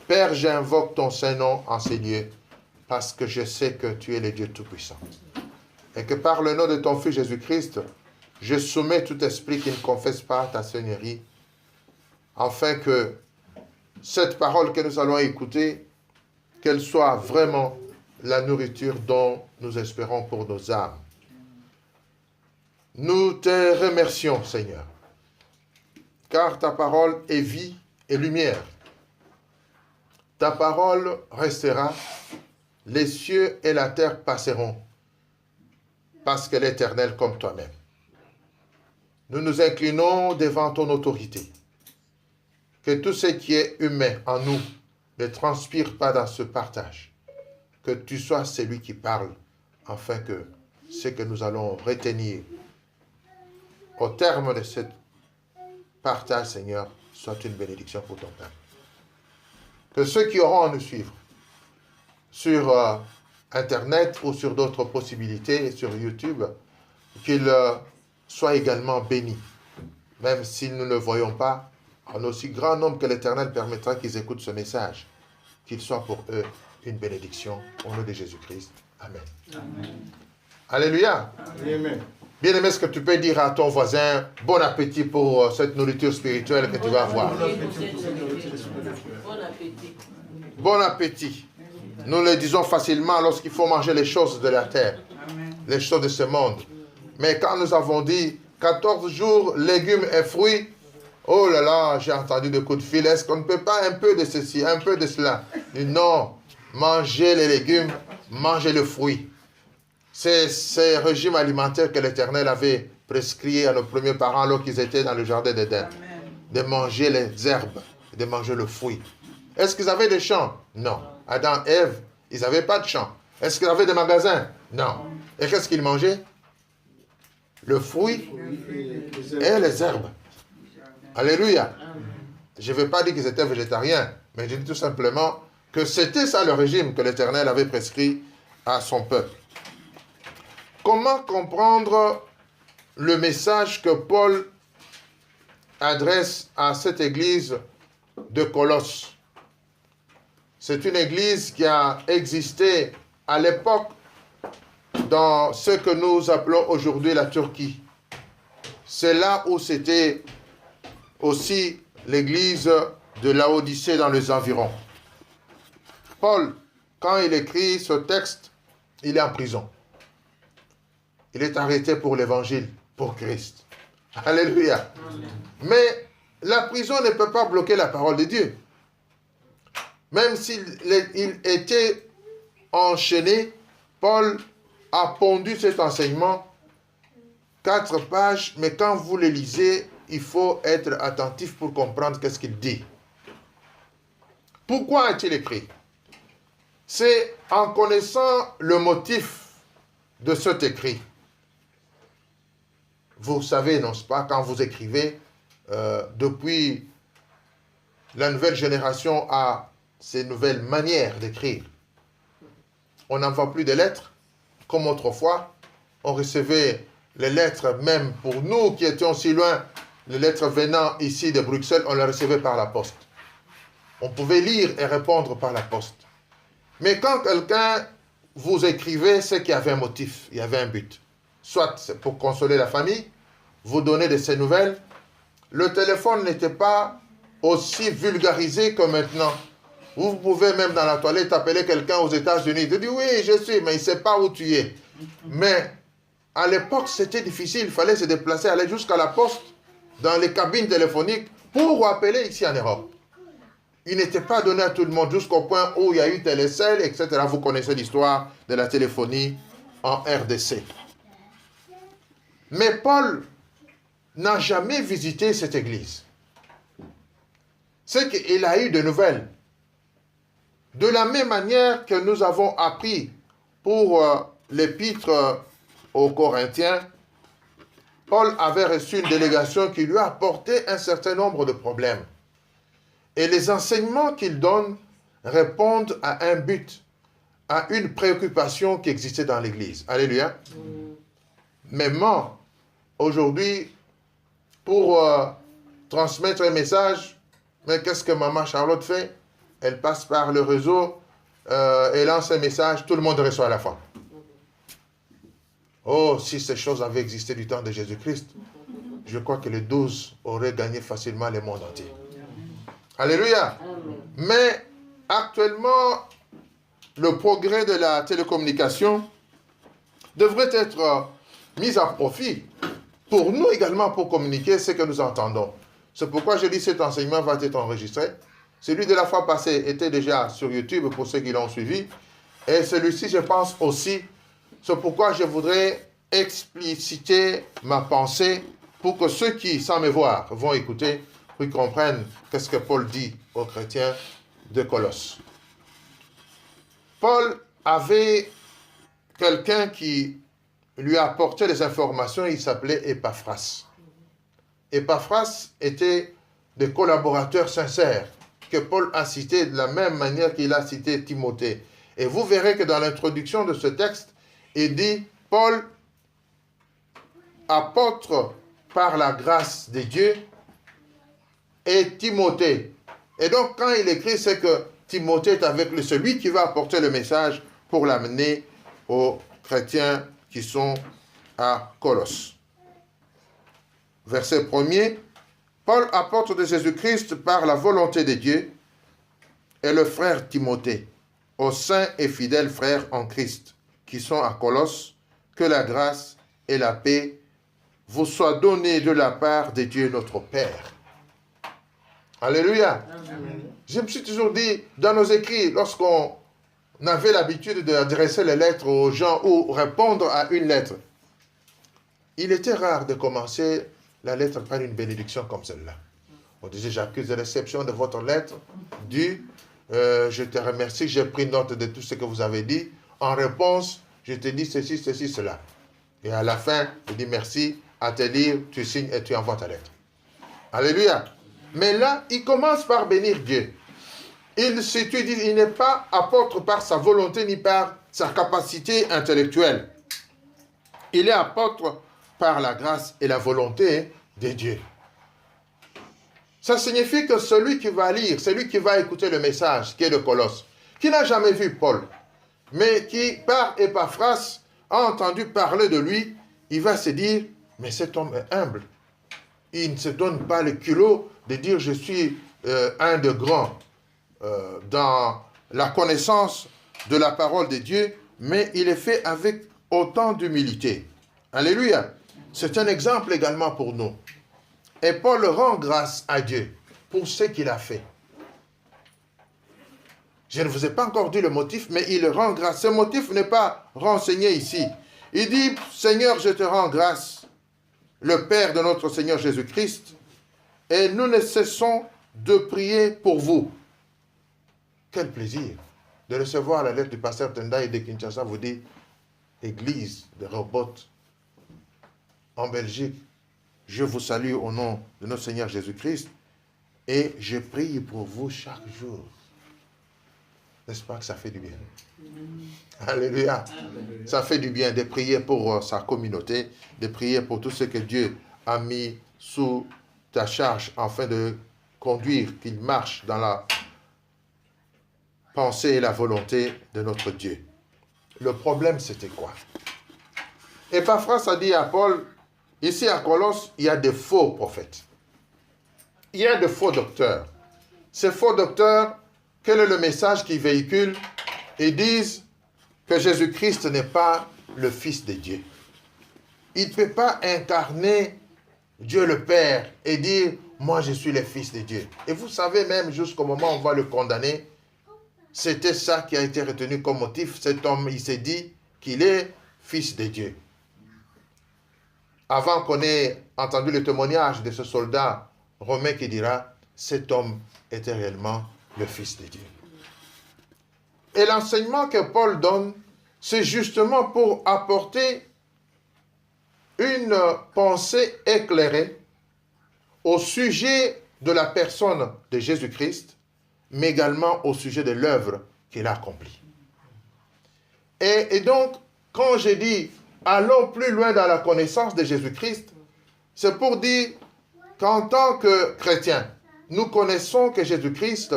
Père, j'invoque ton Saint-Nom en ces lieux, parce que je sais que tu es le Dieu Tout-Puissant. Et que par le nom de ton Fils Jésus-Christ, je soumets tout esprit qui ne confesse pas ta Seigneurie, afin que cette parole que nous allons écouter, qu'elle soit vraiment la nourriture dont nous espérons pour nos âmes. Nous te remercions, Seigneur, car ta parole est vie et lumière. Ta parole restera, les cieux et la terre passeront, parce qu'elle est éternelle comme toi-même. Nous nous inclinons devant ton autorité. Que tout ce qui est humain en nous ne transpire pas dans ce partage. Que tu sois celui qui parle, afin que ce que nous allons retenir au terme de ce partage, Seigneur, soit une bénédiction pour ton peuple. Que ceux qui auront à nous suivre sur Internet ou sur d'autres possibilités, sur YouTube, qu'ils soient également bénis, même si nous ne le voyons pas, en aussi grand nombre que l'Éternel permettra qu'ils écoutent ce message, qu'il soit pour eux une bénédiction, au nom de Jésus-Christ. Amen. Amen. Alléluia. Amen. Bien-aimé, est-ce que tu peux dire à ton voisin, bon appétit pour cette nourriture spirituelle que tu vas avoir? Bon appétit. Bon appétit. Nous le disons facilement lorsqu'il faut manger les choses de la terre, les choses de ce monde. Mais quand nous avons dit 14 jours, légumes et fruits, oh là là, j'ai entendu des coups de fil. Est-ce qu'on ne peut pas un peu de ceci, un peu de cela? Non, mangez les légumes, mangez le fruit. C'est ce régime alimentaire que l'Éternel avait prescrit à nos premiers parents alors qu'ils étaient dans le jardin d'Éden. De manger les herbes, de manger le fruit. Est-ce qu'ils avaient des champs? Non. Adam et Ève, ils n'avaient pas de champs. Est-ce qu'ils avaient des magasins? Non. Et qu'est-ce qu'ils mangeaient? Le fruit et les herbes. Alléluia. Je ne veux pas dire qu'ils étaient végétariens, mais je dis tout simplement que c'était ça le régime que l'Éternel avait prescrit à son peuple. Comment comprendre le message que Paul adresse à cette église de Colosse? C'est une église qui a existé à l'époque dans ce que nous appelons aujourd'hui la Turquie. C'est là où c'était aussi l'église de Laodicée dans les environs. Paul, quand il écrit ce texte, il est en prison. Il est arrêté pour l'évangile, pour Christ. Alléluia. Mais la prison ne peut pas bloquer la parole de Dieu. Même s'il était enchaîné, Paul a pondu cet enseignement, 4 pages, mais quand vous le lisez, il faut être attentif pour comprendre qu'est-ce qu'il dit. Pourquoi a-t-il écrit? C'est en connaissant le motif de cet écrit. Vous savez, n'est-ce pas, quand vous écrivez, depuis la nouvelle génération a ces nouvelles manières d'écrire. On n'envoie plus de lettres, comme autrefois. On recevait les lettres, même pour nous qui étions si loin, les lettres venant ici de Bruxelles, on les recevait par la poste. On pouvait lire et répondre par la poste. Mais quand quelqu'un vous écrivait, c'est qu'il y avait un motif, il y avait un but. Soit c'est pour consoler la famille, vous donner de ces nouvelles. Le téléphone n'était pas aussi vulgarisé que maintenant. Vous pouvez même dans la toilette appeler quelqu'un aux États-Unis. Il te dit oui, je suis, mais il ne sait pas où tu es. Mais à l'époque, c'était difficile. Il fallait se déplacer, aller jusqu'à la poste, dans les cabines téléphoniques, pour appeler ici en Europe. Il n'était pas donné à tout le monde jusqu'au point où il y a eu Télécell, etc. Vous connaissez l'histoire de la téléphonie en RDC. Mais Paul n'a jamais visité cette église. C'est qu'il a eu de nouvelles. De la même manière que nous avons appris pour l'épître aux Corinthiens, Paul avait reçu une délégation qui lui a apporté un certain nombre de problèmes. Et les enseignements qu'il donne répondent à un but, à une préoccupation qui existait dans l'Église. Alléluia. Même aujourd'hui, pour transmettre un message, mais qu'est-ce que maman Charlotte fait? elle passe par le réseau, elle lance un message, tout le monde reçoit à la fois. Oh, si ces choses avaient existé du temps de Jésus-Christ, je crois que les 12 auraient gagné facilement le monde entier. Alléluia. Mais actuellement, le progrès de la télécommunication devrait être mis à profit pour nous également pour communiquer ce que nous entendons. C'est pourquoi je dis cet enseignement va être enregistré. Celui de la fois passée était déjà sur YouTube pour ceux qui l'ont suivi. Et celui-ci, je pense aussi. C'est pourquoi je voudrais expliciter ma pensée pour que ceux qui, sans me voir, vont écouter, pour qu'ils comprennent qu'est-ce que Paul dit aux chrétiens de Colosse. Paul avait quelqu'un qui lui apportait les informations, il s'appelait Epaphras. Epaphras était des collaborateurs sincères que Paul a cités de la même manière qu'il a cité Timothée. Et vous verrez que dans l'introduction de ce texte, il dit « Paul, apôtre par la grâce de Dieu, et Timothée ». Et donc, quand il écrit, c'est que Timothée est avec lui, celui qui va apporter le message pour l'amener aux chrétiens qui sont à Colosse. Verset 1er, Paul, apôtre de Jésus-Christ par la volonté de Dieu, et le frère Timothée, aux saints et fidèles frères en Christ, qui sont à Colosse, que la grâce et la paix vous soient données de la part de Dieu notre Père. Alléluia. Amen. Je me suis toujours dit, dans nos écrits, lorsqu'on avait l'habitude d'adresser les lettres aux gens ou répondre à une lettre, il était rare de commencer la lettre par une bénédiction comme celle-là. On disait, j'accuse de réception de votre lettre, je te remercie, j'ai pris note de tout ce que vous avez dit. En réponse, je te dis ceci, ceci, cela. Et à la fin, je dis merci, à te lire, tu signes et tu envoies ta lettre. Alléluia. Mais là, il commence par bénir Dieu. Il n'est pas apôtre par sa volonté ni par sa capacité intellectuelle. Il est apôtre par la grâce et la volonté de Dieu. Ça signifie que celui qui va lire, celui qui va écouter le message qui est de Colosse, qui n'a jamais vu Paul, mais qui, par Epaphras, a entendu parler de lui, il va se dire, mais cet homme est humble. Il ne se donne pas le culot de dire, je suis un de grands dans la connaissance de la parole de Dieu, mais il est fait avec autant d'humilité. Alléluia. C'est un exemple également pour nous. Et Paul rend grâce à Dieu pour ce qu'il a fait. Je ne vous ai pas encore dit le motif, mais il rend grâce. Ce motif n'est pas renseigné ici. Il dit, Seigneur, je te rends grâce, le Père de notre Seigneur Jésus-Christ, et nous ne cessons de prier pour vous. Quel plaisir de recevoir la lettre du pasteur Tendai de Kinshasa, vous dit, Église de Robot en Belgique, je vous salue au nom de notre Seigneur Jésus-Christ et je prie pour vous chaque jour. N'est-ce pas que ça fait du bien? Alléluia. Ça fait du bien de prier pour sa communauté, de prier pour tout ce que Dieu a mis sous ta charge afin de conduire, qu'il marche dans la pensée et la volonté de notre Dieu. Le problème, c'était quoi? Epaphras a dit à Paul, ici à Colosse, il y a des faux prophètes. Il y a de faux docteurs. Ces faux docteurs, quel est le message qu'ils véhiculent? Ils disent que Jésus-Christ n'est pas le Fils de Dieu. Il ne peut pas incarner Dieu le Père et dire, moi je suis le Fils de Dieu. Et vous savez même jusqu'au moment où on va le condamner, c'était ça qui a été retenu comme motif. Cet homme, il s'est dit qu'il est Fils de Dieu. Avant qu'on ait entendu le témoignage de ce soldat romain qui dira, cet homme était réellement le Fils de Dieu. Et l'enseignement que Paul donne, c'est justement pour apporter une pensée éclairée au sujet de la personne de Jésus-Christ, mais également au sujet de l'œuvre qu'il a accomplie. Et donc, quand je dis allons plus loin dans la connaissance de Jésus-Christ, c'est pour dire qu'en tant que chrétiens, nous connaissons que Jésus-Christ,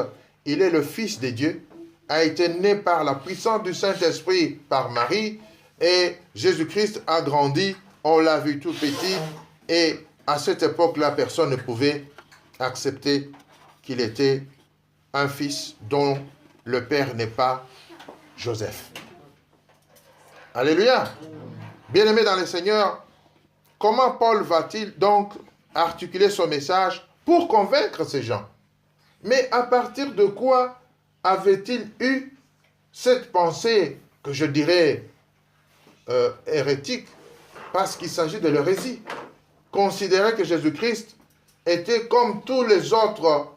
il est le Fils de Dieu, a été né par la puissance du Saint-Esprit par Marie, et Jésus-Christ a grandi, on l'a vu tout petit, et à cette époque-là, personne ne pouvait accepter qu'il était un fils dont le père n'est pas Joseph. Alléluia. Bien-aimé dans le Seigneur, comment Paul va-t-il donc articuler son message pour convaincre ces gens? Mais à partir de quoi avait-il eu cette pensée que je dirais hérétique, parce qu'il s'agit de l'hérésie? Considérer que Jésus-Christ était comme tous les autres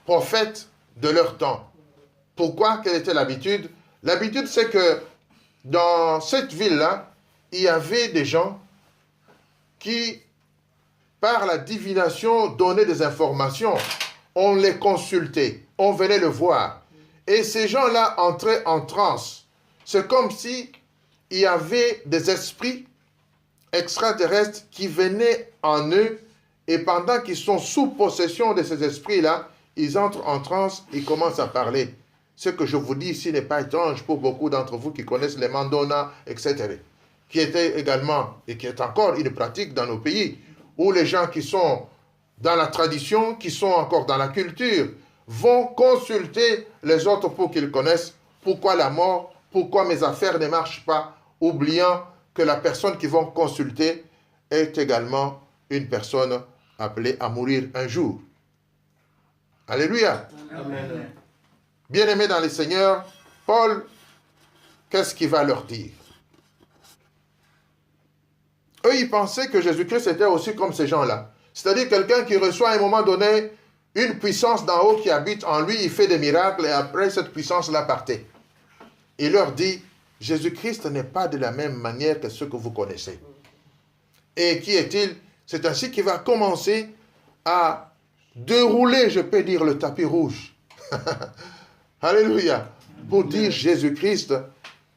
prophètes de leur temps. Pourquoi? Quelle était l'habitude? L'habitude, c'est que dans cette ville-là, il y avait des gens qui, par la divination, donnaient des informations. On les consultait, on venait le voir. Et ces gens-là entraient en transe. C'est comme si il y avait des esprits extraterrestres qui venaient en eux, et pendant qu'ils sont sous possession de ces esprits-là, ils entrent en transe, ils commencent à parler. Ce que je vous dis ici n'est pas étrange pour beaucoup d'entre vous qui connaissent les mandona, etc., qui était également, et qui est encore une pratique dans nos pays, où les gens qui sont dans la tradition, qui sont encore dans la culture, vont consulter les autres pour qu'ils connaissent pourquoi la mort, pourquoi mes affaires ne marchent pas, oubliant que la personne qu'ils vont consulter est également une personne appelée à mourir un jour. Alléluia. Amen. Bien-aimés dans le Seigneur, Paul, qu'est-ce qu'il va leur dire? Eux, ils pensaient que Jésus-Christ était aussi comme ces gens-là. C'est-à-dire quelqu'un qui reçoit à un moment donné une puissance d'en haut qui habite en lui, il fait des miracles et après cette puissance-là partait. Il leur dit, Jésus-Christ n'est pas de la même manière que ceux que vous connaissez. Et qui est-il? C'est ainsi qu'il va commencer à dérouler, je peux dire, le tapis rouge. Alléluia. Pour dire Jésus-Christ,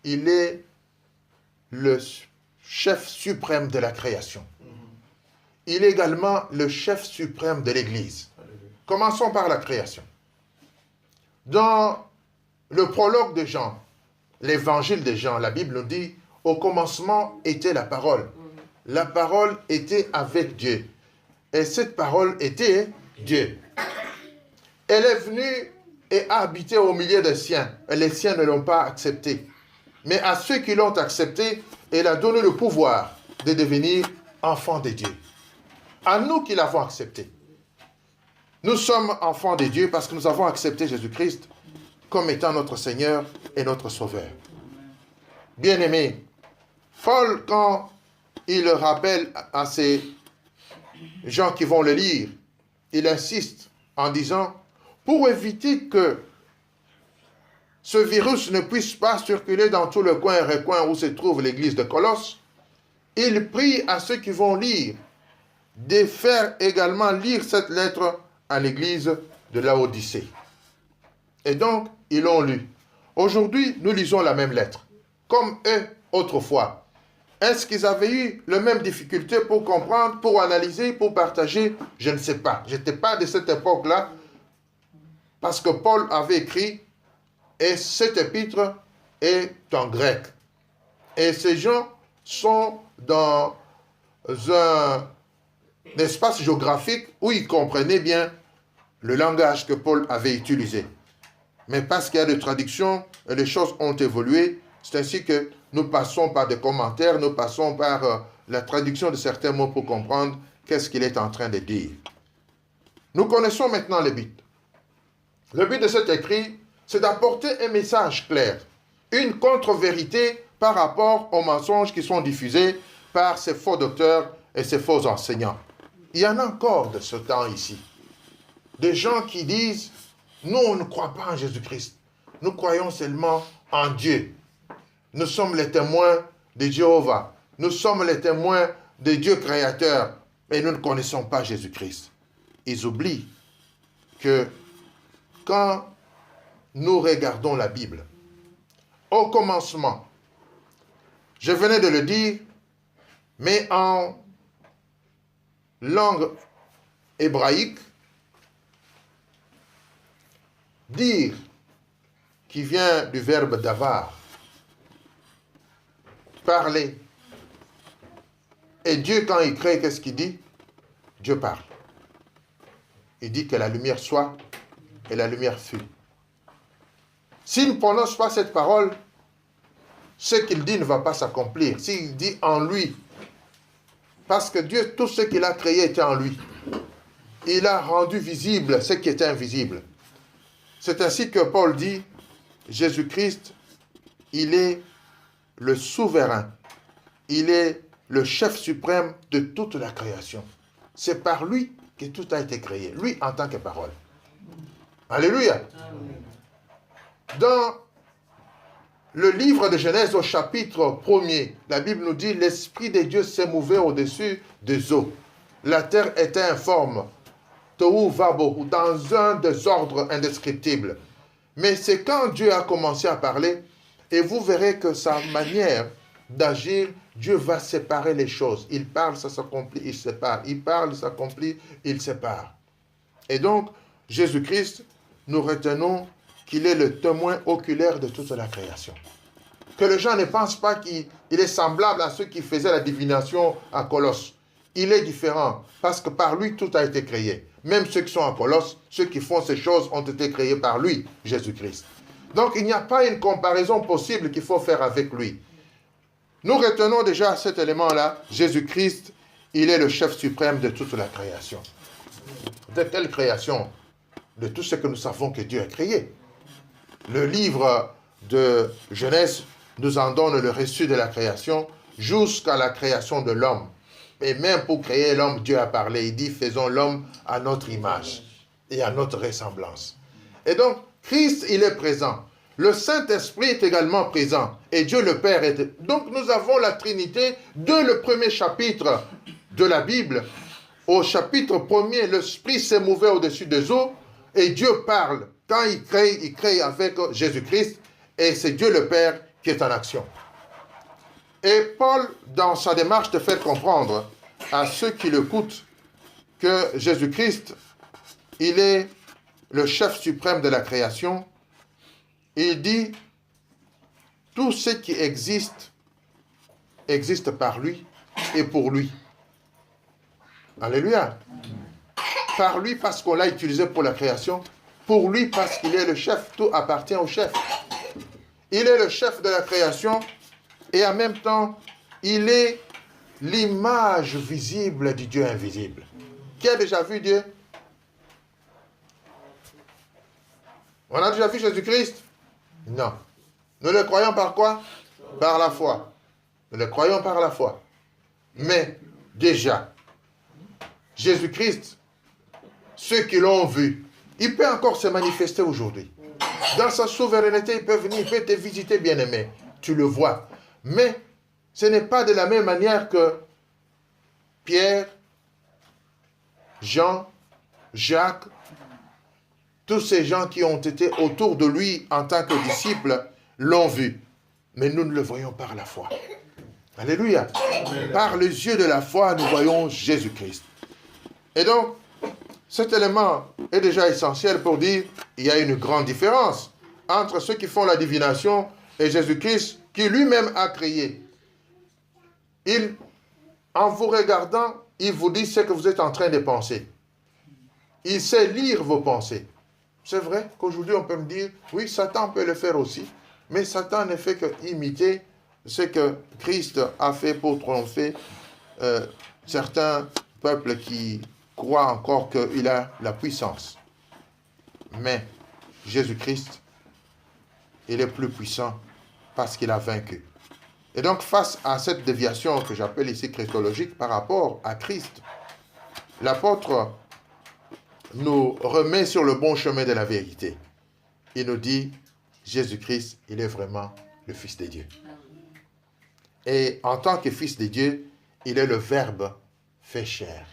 il est le chef suprême de la création. Il est également le chef suprême de l'Église. Commençons par la création. Dans le prologue de Jean, l'évangile de Jean, la Bible nous dit, au commencement était la parole. La parole était avec Dieu. Et cette parole était Dieu. Elle est venue et a habité au milieu des siens. Et les siens ne l'ont pas accepté. Mais à ceux qui l'ont accepté, elle a donné le pouvoir de devenir enfants de Dieu. À nous qui l'avons accepté. Nous sommes enfants de Dieu parce que nous avons accepté Jésus-Christ comme étant notre Seigneur et notre Sauveur. Bien-aimés, Paul, quand il rappelle à ces gens qui vont le lire, il insiste en disant, pour éviter que ce virus ne puisse pas circuler dans tout le coin et recoin où se trouve l'église de Colosse, il prie à ceux qui vont lire de faire également lire cette lettre à l'église de Laodicée. Et donc, ils l'ont lu. Aujourd'hui, nous lisons la même lettre, comme eux autrefois. Est-ce qu'ils avaient eu les mêmes difficultés pour comprendre, pour analyser, pour partager? Je ne sais pas. Je n'étais pas de cette époque-là, parce que Paul avait écrit, et cet épître est en grec. Et ces gens sont dans un espace géographique où ils comprenaient bien le langage que Paul avait utilisé. Mais parce qu'il y a des traductions, les choses ont évolué. C'est ainsi que nous passons par des commentaires, nous passons par la traduction de certains mots pour comprendre qu'est-ce qu'il est en train de dire. Nous connaissons maintenant le but. Le but de cet écrit, c'est d'apporter un message clair, une contre-vérité par rapport aux mensonges qui sont diffusés par ces faux docteurs et ces faux enseignants. Il y en a encore de ce temps ici. Des gens qui disent, nous on ne croit pas en Jésus-Christ, nous croyons seulement en Dieu. Nous sommes les témoins de Jéhovah, nous sommes les témoins de Dieu créateur, mais nous ne connaissons pas Jésus-Christ. Ils oublient que quand nous regardons la Bible, au commencement, je venais de le dire, mais en langue hébraïque, Dire, qui vient du verbe davar. Parler. Et Dieu, quand il crée, qu'est-ce qu'il dit? Dieu parle. Il dit que la lumière soit, et la lumière fut. S'il ne prononce pas cette parole, ce qu'il dit ne va pas s'accomplir. S'il dit en lui, parce que Dieu, tout ce qu'il a créé était en lui. Il a rendu visible ce qui était invisible. C'est ainsi que Paul dit, Jésus-Christ, il est le souverain. Il est le chef suprême de toute la création. C'est par lui que tout a été créé. Lui en tant que parole. Alléluia. Dans le livre de Genèse au chapitre 1er, la Bible nous dit, l'Esprit de Dieu s'est mouvé au-dessus des eaux. La terre était informe, tohu vabohu, dans un désordre indescriptible. Mais c'est quand Dieu a commencé à parler, et vous verrez que sa manière d'agir, Dieu va séparer les choses. Il parle, ça s'accomplit, il sépare. Il parle, ça s'accomplit, il sépare. Et donc, Jésus-Christ, nous retenons qu'il est le témoin oculaire de toute la création. Que les gens ne pensent pas qu'il est semblable à ceux qui faisaient la divination à Colosse. Il est différent, parce que par lui, tout a été créé. Même ceux qui sont à Colosse, ceux qui font ces choses ont été créés par lui, Jésus-Christ. Donc, il n'y a pas une comparaison possible qu'il faut faire avec lui. Nous retenons déjà cet élément-là. Jésus-Christ, il est le chef suprême de toute la création. De quelle création? De tout ce que nous savons que Dieu a créé. Le livre de Genèse nous en donne le reçu de la création jusqu'à la création de l'homme. Et même pour créer l'homme, Dieu a parlé. Il dit, faisons l'homme à notre image et à notre ressemblance. Et donc, Christ, il est présent. Le Saint-Esprit est également présent. Et Dieu le Père est... Donc, nous avons la Trinité dès le premier chapitre de la Bible. Au chapitre 1er, l'Esprit s'est mouvé au-dessus des eaux et Dieu parle. Quand il crée avec Jésus-Christ et c'est Dieu le Père qui est en action. Et Paul, dans sa démarche de faire comprendre à ceux qui l'écoutent que Jésus-Christ, il est le chef suprême de la création, il dit, tout ce qui existe, existe par lui et pour lui. Alléluia. Par lui parce qu'on l'a utilisé pour la création, pour lui parce qu'il est le chef, tout appartient au chef. Il est le chef de la création et en même temps, il est l'image visible du Dieu invisible. Qui a déjà vu Dieu? On a déjà vu Jésus-Christ? Non. Nous le croyons par quoi? Par la foi. Nous le croyons par la foi. Mais déjà, Jésus-Christ, ceux qui l'ont vu, il peut encore se manifester aujourd'hui. Dans sa souveraineté, il peut venir, il peut te visiter, bien-aimé. Tu le vois. Mais ce n'est pas de la même manière que Pierre, Jean, Jacques, tous ces gens qui ont été autour de lui en tant que disciples l'ont vu. Mais nous ne le voyons par la foi. Alléluia. Par les yeux de la foi, nous voyons Jésus-Christ. Et donc, cet élément est déjà essentiel pour dire qu'il y a une grande différence entre ceux qui font la divination et Jésus-Christ qui lui-même a créé. En vous regardant, il vous dit ce que vous êtes en train de penser. Il sait lire vos pensées. C'est vrai qu'aujourd'hui on peut me dire, oui, Satan peut le faire aussi, mais Satan ne fait qu'imiter ce que Christ a fait pour tromper certains peuples qui croient encore qu'il a la puissance. Mais Jésus-Christ, il est plus puissant parce qu'il a vaincu. Et donc, face à cette déviation que j'appelle ici christologique par rapport à Christ, l'apôtre nous remet sur le bon chemin de la vérité. Il nous dit, Jésus-Christ, il est vraiment le Fils de Dieu. Et en tant que Fils de Dieu, il est le Verbe fait chair.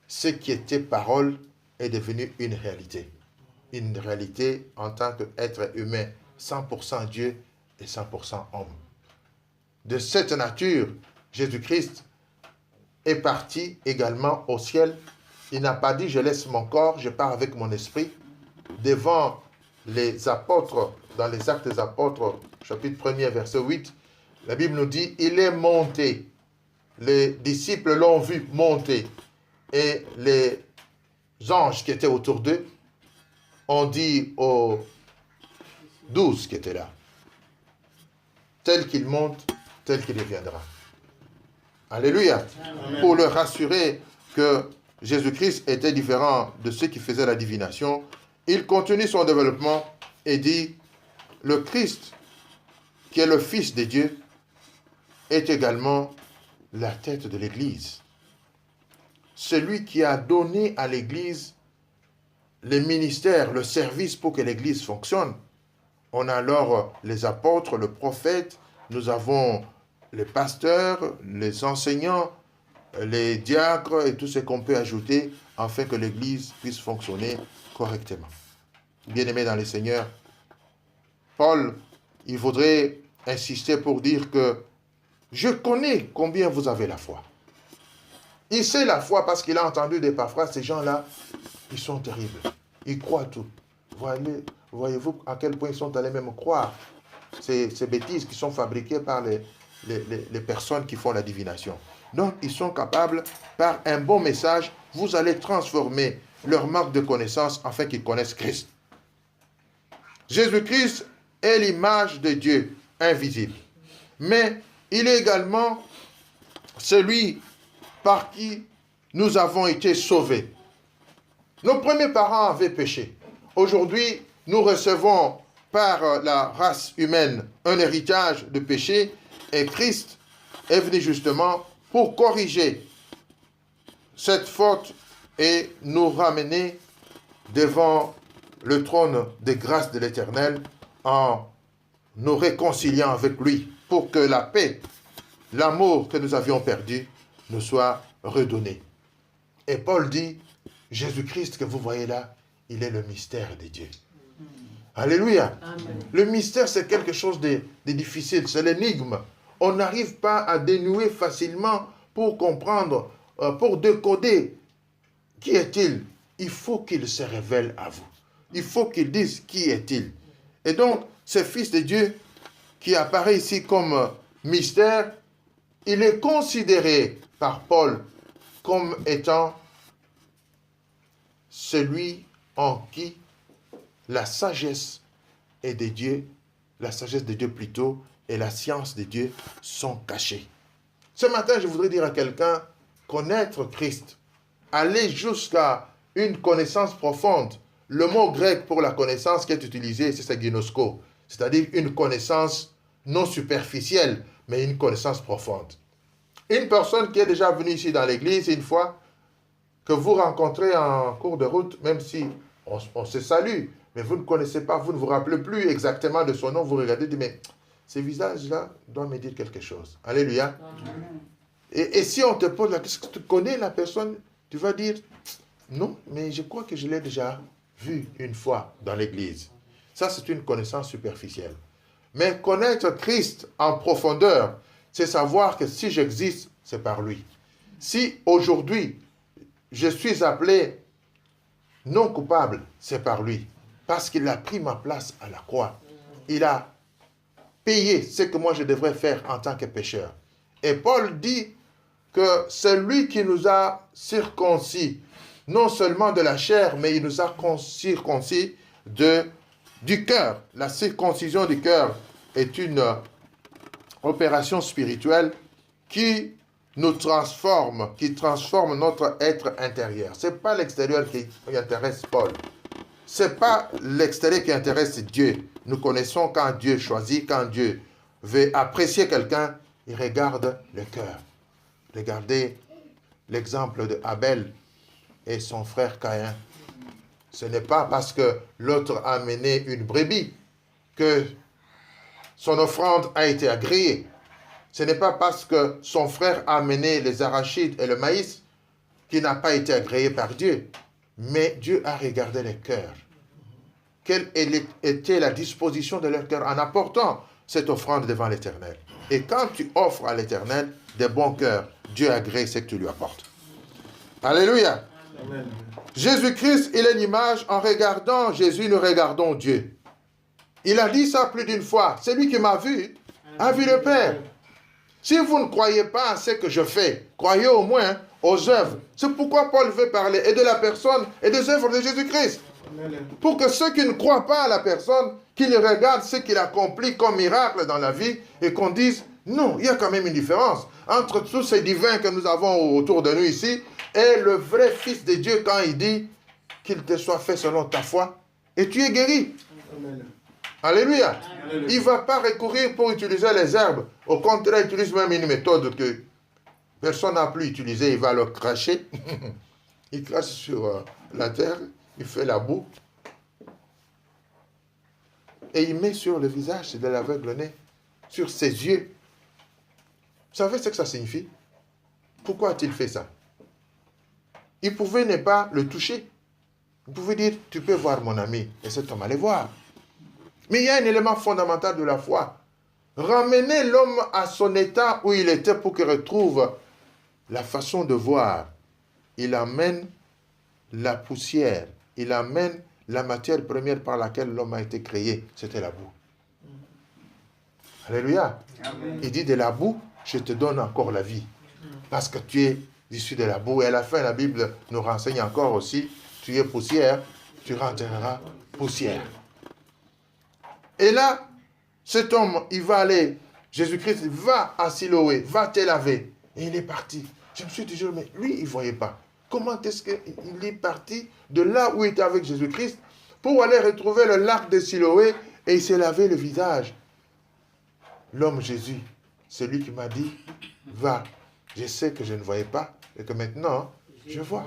Ce qui était parole est devenu une réalité. Une réalité en tant qu'être humain, 100% Dieu et 100% homme. De cette nature, Jésus-Christ est parti également au ciel. Il n'a pas dit, je laisse mon corps, je pars avec mon esprit. Devant les apôtres, dans les Actes des Apôtres, chapitre 1er, verset 8, la Bible nous dit, il est monté. Les disciples l'ont vu monter. Et les anges qui étaient autour d'eux ont dit aux 12 qui étaient là, tel qu'il monte, tel qu'il viendra. Alléluia. Amen. Pour leur rassurer que Jésus-Christ était différent de ceux qui faisaient la divination, il continue son développement et dit, le Christ, qui est le Fils de Dieu, est également la tête de l'Église. Celui qui a donné à l'Église les ministères, le service pour que l'Église fonctionne. On a alors les apôtres, le prophète, nous avons les pasteurs, les enseignants, les diacres et tout ce qu'on peut ajouter afin que l'Église puisse fonctionner correctement. Bien-aimés dans le Seigneur, Paul, il voudrait insister pour dire que je connais combien vous avez la foi. Il sait la foi parce qu'il a entendu des parphrases. Ces gens-là, ils sont terribles. Ils croient tout. Voyez-vous à quel point ils sont allés même croire ces bêtises qui sont fabriquées par les personnes qui font la divination. Donc, ils sont capables, par un bon message, vous allez transformer leur manque de connaissance afin qu'ils connaissent Christ. Jésus-Christ est l'image de Dieu invisible. Mais il est également celui par qui nous avons été sauvés. Nos premiers parents avaient péché. Aujourd'hui, nous recevons par la race humaine un héritage de péché et Christ est venu justement pour corriger cette faute et nous ramener devant le trône des grâces de l'Éternel en nous réconciliant avec lui pour que la paix, l'amour que nous avions perdu nous soit redonné. Et Paul dit, Jésus-Christ que vous voyez là, il est le mystère de Dieu. Alléluia. Amen. Le mystère, c'est quelque chose de difficile, c'est l'énigme. On n'arrive pas à dénouer facilement pour comprendre, pour décoder qui est-il. Il faut qu'il se révèle à vous. Il faut qu'il dise qui est-il. Et donc, ce Fils de Dieu qui apparaît ici comme mystère, il est considéré par Paul comme étant celui en qui la sagesse est de Dieu, la sagesse de Dieu plutôt, et la science de Dieu sont cachées. Ce matin, je voudrais dire à quelqu'un, connaître Christ, aller jusqu'à une connaissance profonde. Le mot grec pour la connaissance qui est utilisé, c'est ginosko, c'est-à-dire une connaissance non superficielle, mais une connaissance profonde. Une personne qui est déjà venue ici dans l'église, une fois que vous rencontrez en cours de route, même si on se salue, mais vous ne connaissez pas, vous ne vous rappelez plus exactement de son nom, vous regardez et dites, mais ce visage-là doit me dire quelque chose. Alléluia. Et si on te pose la question, est-ce que tu connais la personne? Tu vas dire, non, mais je crois que je l'ai déjà vu une fois dans l'église. Ça, c'est une connaissance superficielle. Mais connaître Christ en profondeur, c'est savoir que si j'existe, c'est par lui. Si aujourd'hui, je suis appelé non coupable, c'est par lui. Parce qu'il a pris ma place à la croix. Il a payé ce que moi je devrais faire en tant que pécheur. Et Paul dit que c'est lui qui nous a circoncis, non seulement de la chair, mais il nous a circoncis du cœur. La circoncision du cœur est une opération spirituelle qui nous transforme, qui transforme notre être intérieur. Ce n'est pas l'extérieur qui intéresse Paul. Ce n'est pas l'extérieur qui intéresse Dieu. Nous connaissons quand Dieu choisit, quand Dieu veut apprécier quelqu'un, il regarde le cœur. Regardez l'exemple de Abel et son frère Caïn. Ce n'est pas parce que l'autre a mené une brebis que son offrande a été agréée. Ce n'est pas parce que son frère a mené les arachides et le maïs qu'il n'a pas été agréé par Dieu. Mais Dieu a regardé les cœurs. Quelle était la disposition de leur cœur en apportant cette offrande devant l'Éternel. Et quand tu offres à l'Éternel des bons cœurs, Dieu agrée ce que tu lui apportes. Alléluia. Jésus-Christ, il est l'image. En regardant Jésus, nous regardons Dieu. Il a dit ça plus d'une fois. Celui qui m'a vu a vu le Père. Si vous ne croyez pas à ce que je fais, croyez au moins aux œuvres. C'est pourquoi Paul veut parler et de la personne et des œuvres de Jésus-Christ. Pour que ceux qui ne croient pas à la personne, qu'ils regardent ce qu'il accomplit comme miracle dans la vie et qu'on dise, non, il y a quand même une différence entre tous ces divins que nous avons autour de nous ici et le vrai Fils de Dieu quand il dit qu'il te soit fait selon ta foi et tu es guéri. Amen. Alléluia. Alléluia. Il ne va pas recourir pour utiliser les herbes. Au contraire, il utilise même une méthode que personne n'a plus utilisée. Il va le cracher. Il crache sur la terre. Il fait la boue. Et il met sur le visage de l'aveugle-né, sur ses yeux. Vous savez ce que ça signifie? Pourquoi a-t-il fait ça? Il pouvait ne pas le toucher. Il pouvait dire, tu peux voir mon ami. Et cet homme allait voir. Mais il y a un élément fondamental de la foi. Ramener l'homme à son état où il était pour qu'il retrouve la façon de voir. Il amène la poussière. Il amène la matière première par laquelle l'homme a été créé. C'était la boue. Alléluia. Amen. Il dit de la boue, je te donne encore la vie. Parce que tu es issu de la boue. Et à la fin, la Bible nous renseigne encore aussi, tu es poussière, tu rentreras poussière. Et là, cet homme, il va aller, Jésus-Christ va à Siloé, va te laver. Et il est parti. Je me suis toujours dit, mais lui, il ne voyait pas. Comment est-ce qu'il est parti de là où il était avec Jésus-Christ pour aller retrouver le lac de Siloé et il s'est lavé le visage. L'homme Jésus, celui qui m'a dit, va. Je sais que je ne voyais pas et que maintenant, je vois.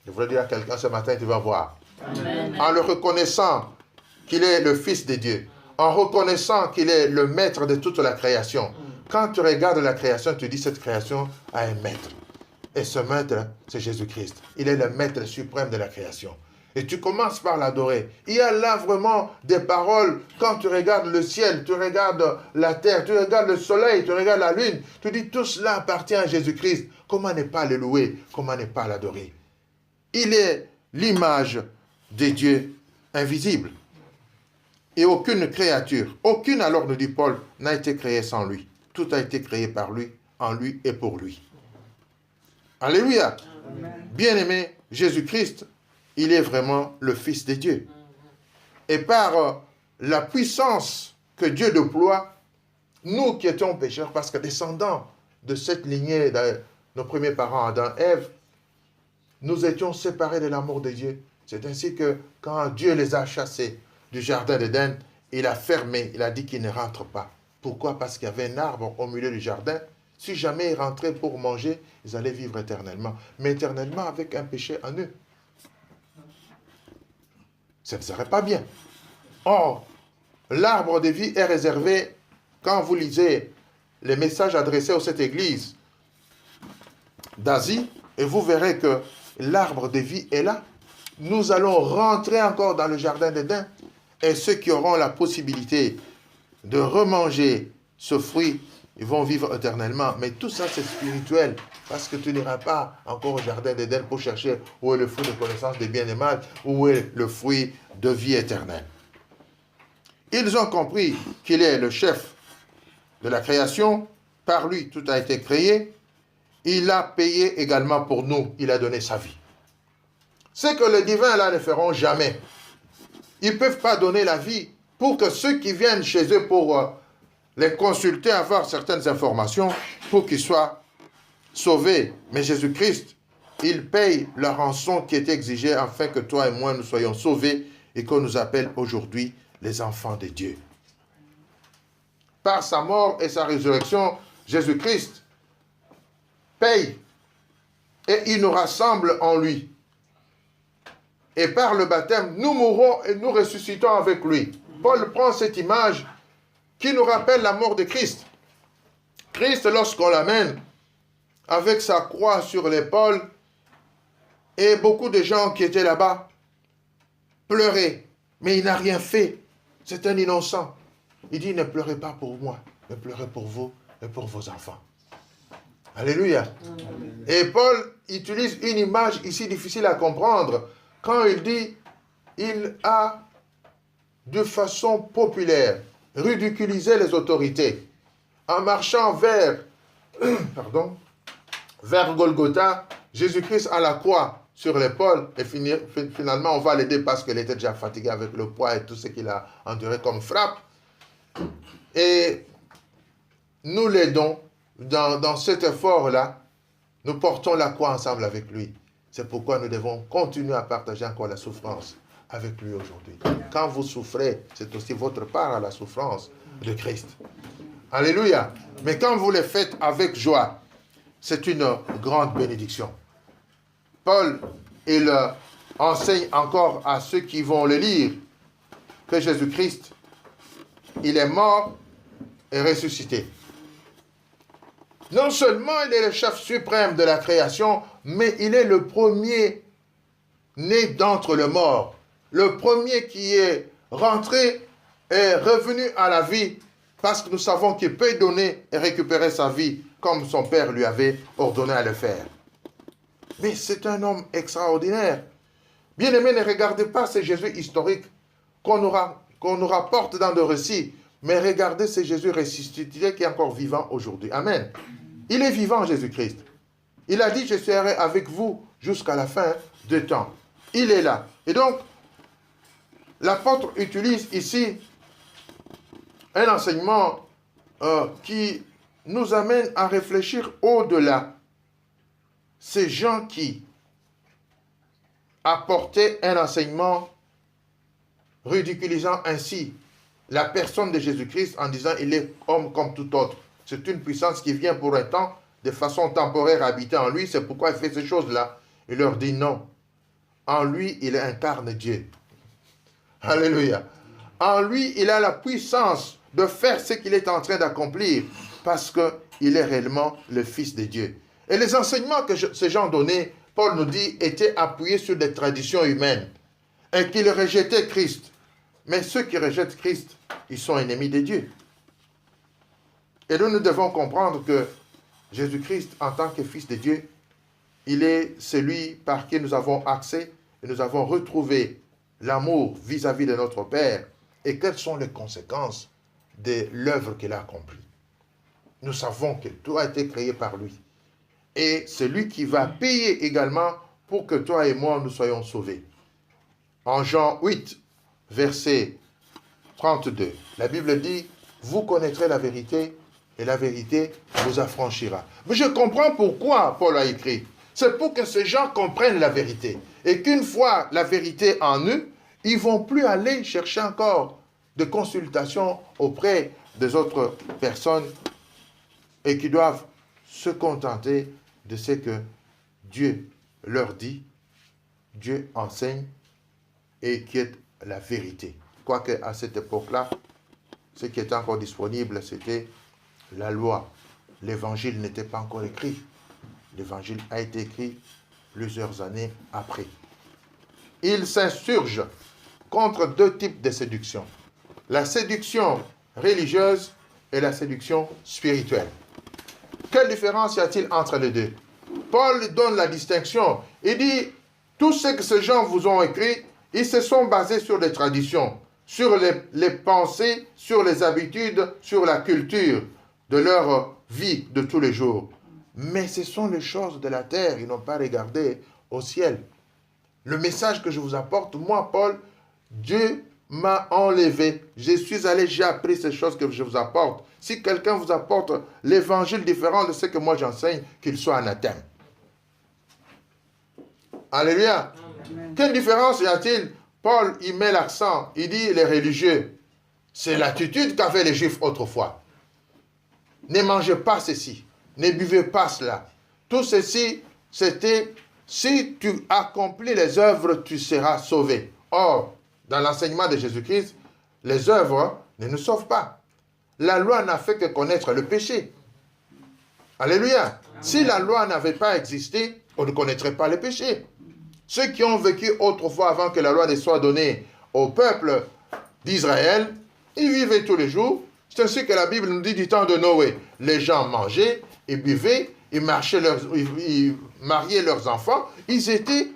Je voulais dire à quelqu'un ce matin, tu vas voir. Amen. En le reconnaissant qu'il est le Fils de Dieu, en reconnaissant qu'il est le maître de toute la création. Quand tu regardes la création, tu dis cette création a un maître. Et ce maître, c'est Jésus-Christ. Il est le maître suprême de la création. Et tu commences par l'adorer. Il y a là vraiment des paroles. Quand tu regardes le ciel, tu regardes la terre, tu regardes le soleil, tu regardes la lune. Tu dis tout cela appartient à Jésus-Christ. Comment ne pas le louer? Comment ne pas l'adorer? Il est l'image de Dieu invisible. Et aucune créature, aucune alors, nous dit Paul, n'a été créée sans lui. Tout a été créé par lui, en lui et pour lui. Alléluia. Bien-aimé, Jésus-Christ, il est vraiment le Fils de Dieu. Et par la puissance que Dieu déploie, nous qui étions pécheurs, parce que descendants de cette lignée de nos premiers parents, Adam et Ève, nous étions séparés de l'amour de Dieu. C'est ainsi que quand Dieu les a chassés du jardin d'Éden, il a fermé, il a dit qu'ils ne rentrent pas. Pourquoi? Parce qu'il y avait un arbre au milieu du jardin. Si jamais ils rentraient pour manger, ils allaient vivre éternellement. Mais éternellement avec un péché en eux. Ça ne serait pas bien. Or, l'arbre de vie est réservé, quand vous lisez les messages adressés à cette église d'Asie, et vous verrez que l'arbre de vie est là. Nous allons rentrer encore dans le jardin d'Éden. Et ceux qui auront la possibilité de remanger ce fruit, ils vont vivre éternellement. Mais tout ça, c'est spirituel. Parce que tu n'iras pas encore au jardin d'Éden pour chercher où est le fruit de connaissance des biens et des mal, où est le fruit de vie éternelle. Ils ont compris qu'il est le chef de la création. Par lui, tout a été créé. Il a payé également pour nous. Il a donné sa vie. C'est que les divins là ne feront jamais. Ils ne peuvent pas donner la vie pour que ceux qui viennent chez eux pour les consulter, avoir certaines informations, pour qu'ils soient sauvés. Mais Jésus-Christ, il paye la rançon qui est exigée afin que toi et moi nous soyons sauvés et qu'on nous appelle aujourd'hui les enfants de Dieu. Par sa mort et sa résurrection, Jésus-Christ paye et il nous rassemble en lui. Et par le baptême, nous mourrons et nous ressuscitons avec lui. Paul prend cette image qui nous rappelle la mort de Christ. Christ, lorsqu'on l'amène avec sa croix sur l'épaule, et beaucoup de gens qui étaient là-bas pleuraient, mais il n'a rien fait. C'est un innocent. Il dit, ne pleurez pas pour moi, mais pleurez pour vous et pour vos enfants. Alléluia. Et Paul utilise une image ici difficile à comprendre quand il dit il a de façon populaire ridiculisé les autorités en marchant vers Golgotha, Jésus-Christ à la croix sur l'épaule et finalement on va l'aider parce qu'il était déjà fatigué avec le poids et tout ce qu'il a enduré comme frappe. Et nous l'aidons dans cet effort-là. Nous portons la croix ensemble avec lui. C'est pourquoi nous devons continuer à partager encore la souffrance avec lui aujourd'hui. Quand vous souffrez, c'est aussi votre part à la souffrance de Christ. Alléluia. Mais quand vous le faites avec joie, c'est une grande bénédiction. Paul, il enseigne encore à ceux qui vont le lire que Jésus-Christ, il est mort et ressuscité. Non seulement il est le chef suprême de la création, mais il est le premier né d'entre les morts. Le premier qui est rentré et revenu à la vie parce que nous savons qu'il peut donner et récupérer sa vie comme son père lui avait ordonné à le faire. Mais c'est un homme extraordinaire. Bien-aimés, ne regardez pas ces Jésus historiques qu'on nous rapporte dans des récits, mais regardez ce Jésus ressuscité qui est encore vivant aujourd'hui. Amen. Il est vivant, Jésus-Christ. Il a dit, je serai avec vous jusqu'à la fin des temps. Il est là. Et donc, l'apôtre utilise ici un enseignement qui nous amène à réfléchir au-delà. Ces gens qui apportaient un enseignement ridiculisant ainsi la personne de Jésus-Christ en disant il est homme comme tout autre. C'est une puissance qui vient pour un temps de façon temporaire habiter en lui. C'est pourquoi il fait ces choses-là. Il leur dit non. En lui, il incarne Dieu. Alléluia. En lui, il a la puissance de faire ce qu'il est en train d'accomplir parce qu'il est réellement le Fils de Dieu. Et les enseignements que ces gens donnaient, Paul nous dit, étaient appuyés sur des traditions humaines et qu'ils rejetaient Christ. Mais ceux qui rejettent Christ, ils sont ennemis de Dieu. Et nous devons comprendre que Jésus-Christ, en tant que Fils de Dieu, il est celui par qui nous avons accès et nous avons retrouvé l'amour vis-à-vis de notre Père. Et quelles sont les conséquences de l'œuvre qu'il a accomplie? Nous savons que tout a été créé par lui. Et c'est lui qui va payer également pour que toi et moi nous soyons sauvés. En Jean 8, verset 32, la Bible dit, vous connaîtrez la vérité et la vérité vous affranchira. Mais je comprends pourquoi Paul a écrit. C'est pour que ces gens comprennent la vérité. Et qu'une fois la vérité en eux, ils ne vont plus aller chercher encore de consultations auprès des autres personnes et qui doivent se contenter de ce que Dieu leur dit, Dieu enseigne et qui est la vérité. Quoique à cette époque-là, ce qui était encore disponible, c'était la loi. L'évangile n'était pas encore écrit. L'évangile a été écrit plusieurs années après. Il s'insurge contre deux types de séduction. La séduction religieuse et la séduction spirituelle. Quelle différence y a-t-il entre les deux? Paul donne la distinction. Il dit, tout ce que ces gens vous ont écrit, ils se sont basés sur les traditions, sur les pensées, sur les habitudes, sur la culture de leur vie de tous les jours. Mais ce sont les choses de la terre, ils n'ont pas regardé au ciel. Le message que je vous apporte, moi, Paul, Dieu m'a enlevé. Je suis allé, j'ai appris ces choses que je vous apporte. Si quelqu'un vous apporte l'évangile différent de ce que moi j'enseigne, qu'il soit anathème. Alléluia. Amen. Quelle différence y a-t-il? Paul, il met l'accent, il dit les religieux. C'est l'attitude qu'avaient les Juifs autrefois. Ne mangez pas ceci, ne buvez pas cela. Tout ceci, c'était, si tu accomplis les œuvres, tu seras sauvé. Or, dans l'enseignement de Jésus-Christ, les œuvres ne nous sauvent pas. La loi n'a fait que connaître le péché. Alléluia. Amen. Si la loi n'avait pas existé, on ne connaîtrait pas le péché. Ceux qui ont vécu autrefois avant que la loi ne soit donnée au peuple d'Israël, ils vivaient tous les jours. C'est ainsi que la Bible nous dit du temps de Noé. Les gens mangeaient et buvaient, ils mariaient leurs enfants, ils étaient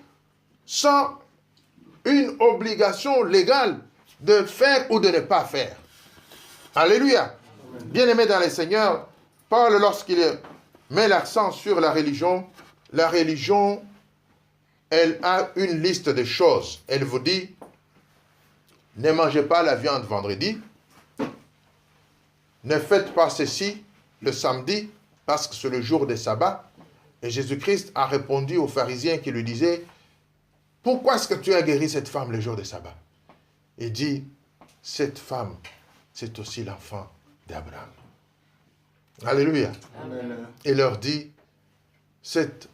sans une obligation légale de faire ou de ne pas faire. Alléluia. Bien-aimé dans le Seigneur, Paul, lorsqu'il met l'accent sur la religion, elle a une liste de choses. Elle vous dit, ne mangez pas la viande vendredi, ne faites pas ceci le samedi, parce que c'est le jour des sabbats. Et Jésus-Christ a répondu aux pharisiens qui lui disaient, pourquoi est-ce que tu as guéri cette femme le jour des sabbats? Il dit, cette femme, c'est aussi l'enfant d'Abraham. Alléluia. Amen. Il leur dit, cette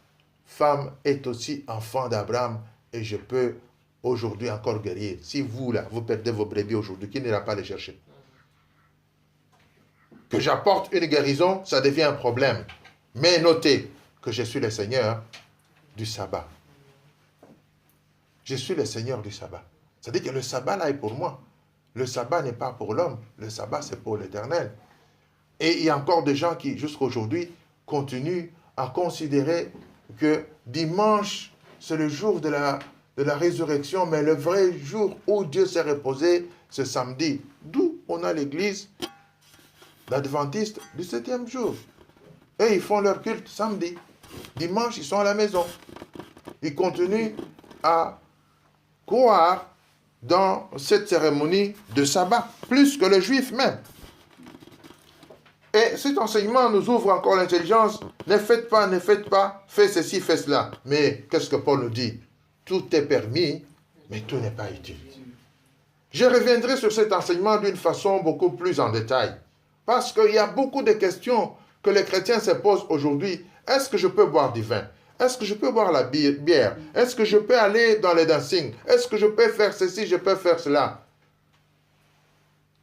femme est aussi enfant d'Abraham et je peux aujourd'hui encore guérir. Si vous, là, vous perdez vos brebis aujourd'hui, qui n'ira pas les chercher? Que j'apporte une guérison, ça devient un problème. Mais notez que je suis le Seigneur du sabbat. Je suis le Seigneur du sabbat. C'est-à-dire que le sabbat là est pour moi. Le sabbat n'est pas pour l'homme. Le sabbat c'est pour l'Éternel. Et il y a encore des gens qui, jusqu'à aujourd'hui, continuent à considérer que dimanche, c'est le jour de la résurrection, mais le vrai jour où Dieu s'est reposé, c'est samedi. D'où on a l'église l'adventiste du 7e jour. Et ils font leur culte samedi. Dimanche, ils sont à la maison. Ils continuent à croire dans cette cérémonie de sabbat, plus que les juifs même. Et cet enseignement nous ouvre encore l'intelligence. Ne faites pas, faites ceci, faites cela. Mais qu'est-ce que Paul nous dit? Tout est permis, mais tout n'est pas utile. Je reviendrai sur cet enseignement d'une façon beaucoup plus en détail. Parce qu'il y a beaucoup de questions que les chrétiens se posent aujourd'hui. Est-ce que je peux boire du vin? Est-ce que je peux boire la bière? Est-ce que je peux aller dans les dancing? Est-ce que je peux faire ceci, je peux faire cela?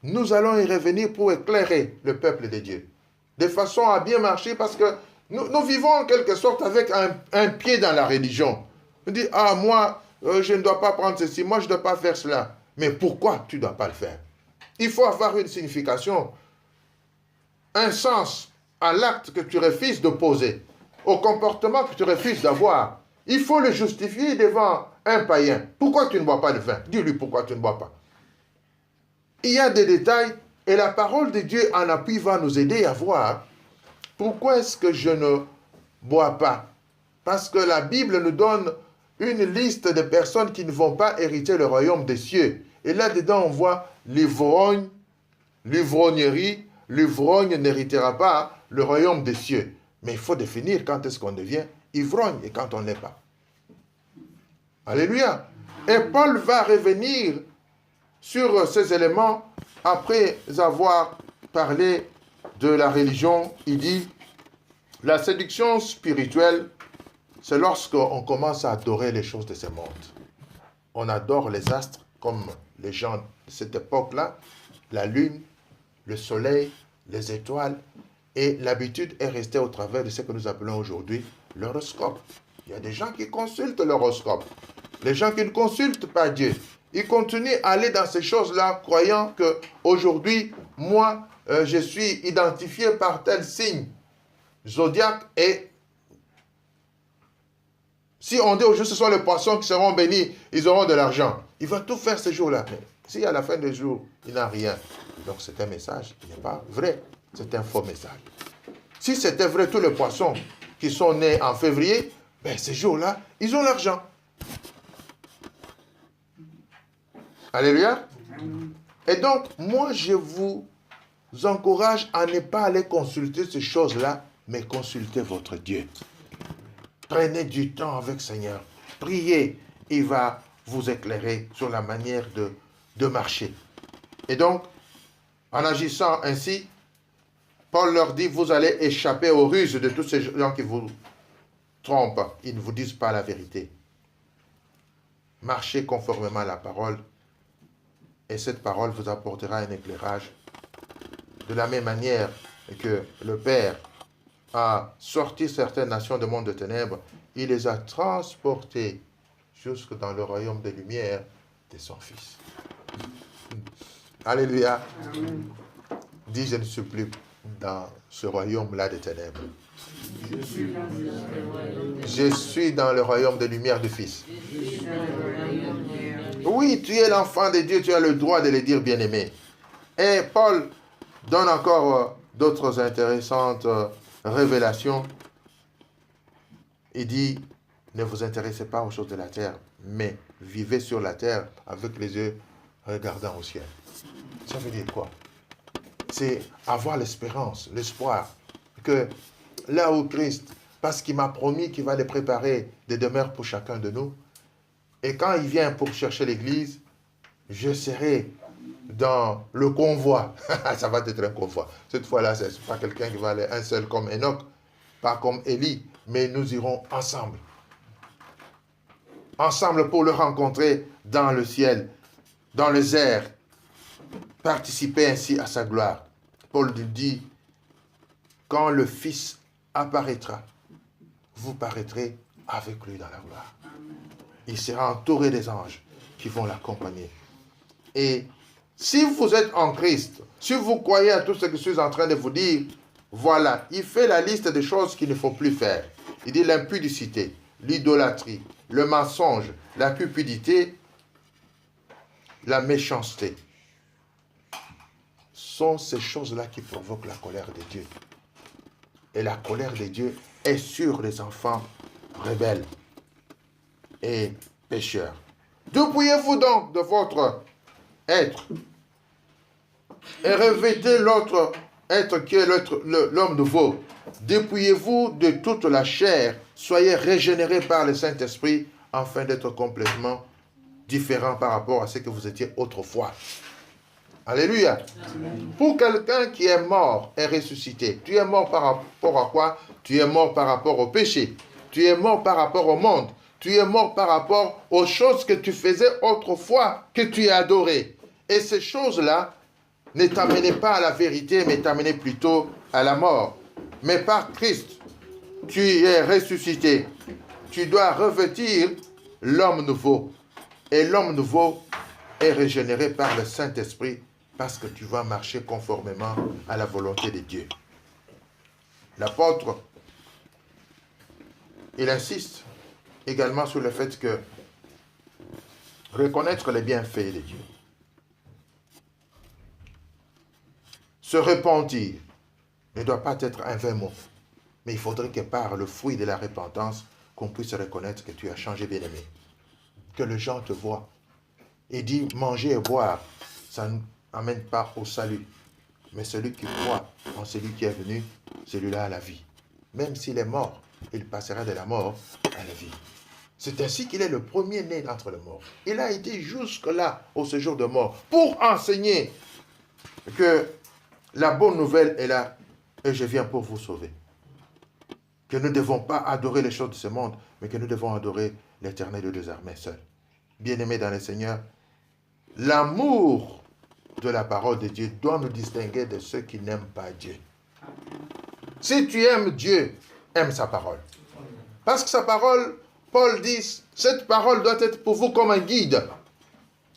Nous allons y revenir pour éclairer le peuple de Dieu. De façon à bien marcher parce que nous vivons en quelque sorte avec un pied dans la religion. On dit, ah moi, je ne dois pas prendre ceci, moi je ne dois pas faire cela. Mais pourquoi tu ne dois pas le faire? Il faut avoir une signification, un sens à l'acte que tu refuses de poser, au comportement que tu refuses d'avoir. Il faut le justifier devant un païen. Pourquoi tu ne bois pas le vin? Dis-lui pourquoi tu ne bois pas. Il y a des détails et la parole de Dieu en appui va nous aider à voir pourquoi est-ce que je ne bois pas. Parce que la Bible nous donne une liste de personnes qui ne vont pas hériter le royaume des cieux. Et là-dedans, on voit l'ivrogne, l'ivrognerie. L'ivrogne n'héritera pas le royaume des cieux. Mais il faut définir quand est-ce qu'on devient ivrogne et quand on n'est pas. Alléluia. Et Paul va revenir sur ces éléments après avoir parlé de la religion. Il dit, la séduction spirituelle, c'est lorsqu'on commence à adorer les choses de ce monde. On adore les astres comme les gens de cette époque-là, la lune, le soleil, les étoiles, et l'habitude est restée au travers de ce que nous appelons aujourd'hui l'horoscope. Il y a des gens qui consultent l'horoscope. Les gens qui ne consultent pas Dieu, ils continuent à aller dans ces choses-là, croyant que aujourd'hui, moi, je suis identifié par tel signe zodiaque, et si on dit aujourd'hui ce sont les poissons qui seront bénis, ils auront de l'argent. Il va tout faire ce jour-là. Mais si à la fin du jour, il n'a rien, donc c'est un message qui n'est pas vrai. C'est un faux message. Si c'était vrai, tous les poissons qui sont nés en février, ben ces jours-là, ils ont l'argent. Alléluia. Et donc, moi, je vous encourage à ne pas aller consulter ces choses-là, mais consultez votre Dieu. Prenez du temps avec le Seigneur. Priez. Il va vous éclairer sur la manière de marcher. Et donc, en agissant ainsi, Paul leur dit, vous allez échapper aux ruses de tous ces gens qui vous trompent. Ils ne vous disent pas la vérité. Marchez conformément à la parole, et cette parole vous apportera un éclairage. De la même manière que le Père a sorti certaines nations du monde de ténèbres, il les a transportées jusque dans le royaume des lumières de son Fils. Alléluia. Dis, je ne suis plus dans ce royaume-là des ténèbres. Je suis dans le royaume de lumière du Fils. Oui, tu es l'enfant de Dieu, tu as le droit de le dire bien-aimé. Et Paul donne encore d'autres intéressantes révélations. Il dit, ne vous intéressez pas aux choses de la terre, mais vivez sur la terre avec les yeux regardant au ciel. Ça veut dire quoi? C'est avoir l'espérance, l'espoir, que là où Christ, parce qu'il m'a promis qu'il va les préparer des demeures pour chacun de nous, et quand il vient pour chercher l'église, je serai dans le convoi. Ça va être un convoi. Cette fois-là, ce n'est pas quelqu'un qui va aller un seul comme Enoch, pas comme Élie, mais nous irons ensemble. Ensemble pour le rencontrer dans le ciel, dans les airs, participer ainsi à sa gloire. Paul dit, quand le Fils apparaîtra, vous paraîtrez avec lui dans la gloire. Il sera entouré des anges qui vont l'accompagner. Et si vous êtes en Christ, si vous croyez à tout ce que je suis en train de vous dire, voilà, il fait la liste des choses qu'il ne faut plus faire. Il dit l'impudicité, l'idolâtrie, le mensonge, la cupidité, la méchanceté. Sont ces choses-là qui provoquent la colère de Dieu. Et la colère de Dieu est sur les enfants rebelles et pécheurs. Dépouillez-vous donc de votre être et revêtez l'autre être qui est l'homme nouveau. Dépouillez-vous de toute la chair, soyez régénérés par le Saint-Esprit afin d'être complètement différents par rapport à ce que vous étiez autrefois. Alléluia. Amen. Pour quelqu'un qui est mort et ressuscité, tu es mort par rapport à quoi? Tu es mort par rapport au péché. Tu es mort par rapport au monde. Tu es mort par rapport aux choses que tu faisais autrefois, que tu as adorées. Et ces choses-là ne t'amenaient pas à la vérité, mais t'amenaient plutôt à la mort. Mais par Christ, tu es ressuscité. Tu dois revêtir l'homme nouveau. Et l'homme nouveau est régénéré par le Saint-Esprit parce que tu vas marcher conformément à la volonté de Dieu. L'apôtre, il insiste également sur le fait que reconnaître les bienfaits de Dieu, se repentir ne doit pas être un vain mot, mais il faudrait que par le fruit de la repentance, qu'on puisse reconnaître que tu as changé, bien-aimé, que les gens te voient et dit manger et boire, ça n'amène pas au salut. Mais celui qui croit en celui qui est venu, celui-là a la vie. Même s'il est mort, il passera de la mort à la vie. C'est ainsi qu'il est le premier-né d'entre les morts. Il a été jusque-là au séjour de mort pour enseigner que la bonne nouvelle est là et je viens pour vous sauver. Que nous ne devons pas adorer les choses de ce monde, mais que nous devons adorer l'Éternel de des armées seul. Bien-aimés dans le Seigneur, l'amour de la parole de Dieu doit nous distinguer de ceux qui n'aiment pas Dieu. Si tu aimes Dieu, aime sa parole. Parce que sa parole, Paul dit, cette parole doit être pour vous comme un guide.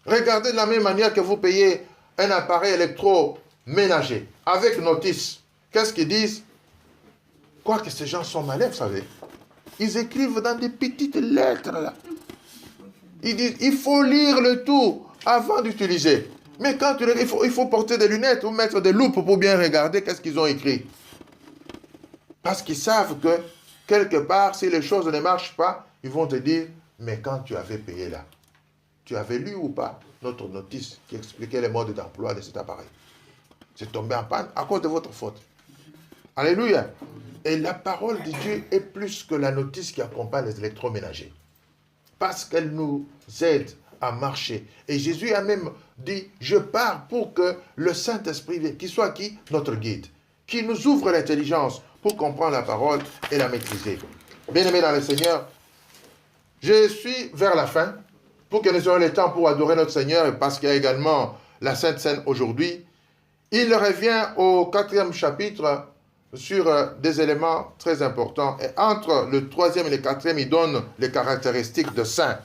Regardez de la même manière que vous payez un appareil électroménager avec notice. Qu'est-ce qu'ils disent? Quoique ces gens sont malins, vous savez. Ils écrivent dans des petites lettres là. Ils disent, il faut lire le tout avant d'utiliser. Mais quand il faut porter des lunettes ou mettre des loupes pour bien regarder qu'est-ce qu'ils ont écrit. Parce qu'ils savent que, quelque part, si les choses ne marchent pas, ils vont te dire, mais quand tu avais payé là, tu avais lu ou pas notre notice qui expliquait les modes d'emploi de cet appareil. C'est tombé en panne à cause de votre faute. Alléluia. Et la parole de Dieu est plus que la notice qui accompagne les électroménagers. Parce qu'elle nous aide à marcher. Et Jésus a même dit, je pars pour que le Saint-Esprit, qui soit qui? Notre guide. Qui nous ouvre l'intelligence pour comprendre la parole et la maîtriser. Bien-aimés dans le Seigneur, je suis vers la fin, pour que nous ayons le temps pour adorer notre Seigneur, parce qu'il y a également la Sainte Seine aujourd'hui. Il revient au 4e chapitre sur des éléments très importants. Et entre le 3e et le 4e, il donne les caractéristiques de saints.